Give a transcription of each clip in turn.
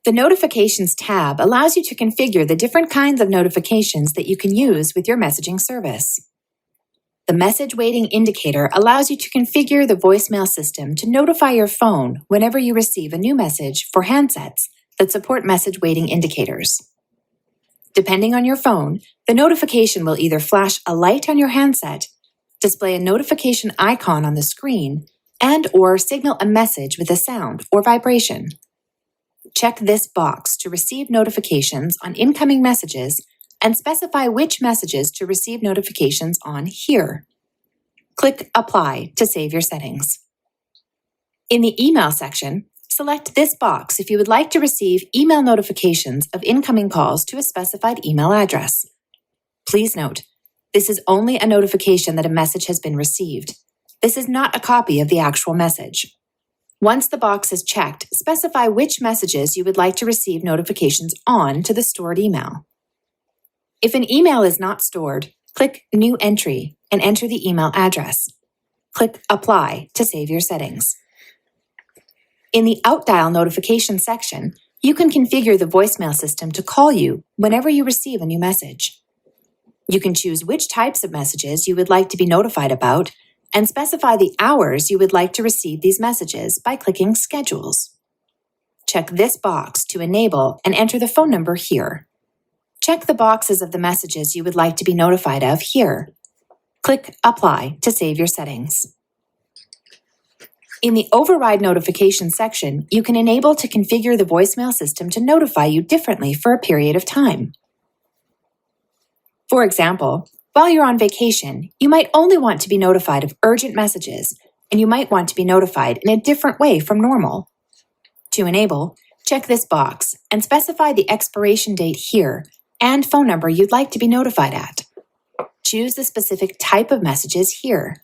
The Notifications tab allows you to configure the different kinds of notifications that you can use with your messaging service. The Message Waiting Indicator allows you to configure the voicemail system to notify your phone whenever you receive a new message for handsets that support message waiting indicators. Depending on your phone, the notification will either flash a light on your handset, display a notification icon on the screen, and/or signal a message with a sound or vibration. Check this box to receive notifications on incoming messages and specify which messages to receive notifications on here. Click Apply to save your settings. In the Email section, select this box if you would like to receive email notifications of incoming calls to a specified email address. Please note, this is only a notification that a message has been received. This is not a copy of the actual message. Once the box is checked, specify which messages you would like to receive notifications on to the stored email. If an email is not stored, click New Entry and enter the email address. Click Apply to save your settings. In the Outdial Notification section, you can configure the voicemail system to call you whenever you receive a new message. You can choose which types of messages you would like to be notified about and specify the hours you would like to receive these messages by clicking Schedules. Check this box to enable and enter the phone number here. Check the boxes of the messages you would like to be notified of here. Click Apply to save your settings. In the Override Notification section, you can enable to configure the voicemail system to notify you differently for a period of time. For example, while you're on vacation, you might only want to be notified of urgent messages, and you might want to be notified in a different way from normal. To enable, check this box and specify the expiration date here and phone number you'd like to be notified at. Choose the specific type of messages here.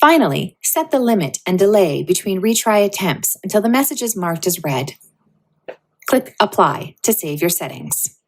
Finally, set the limit and delay between retry attempts until the message is marked as read. Click Apply to save your settings.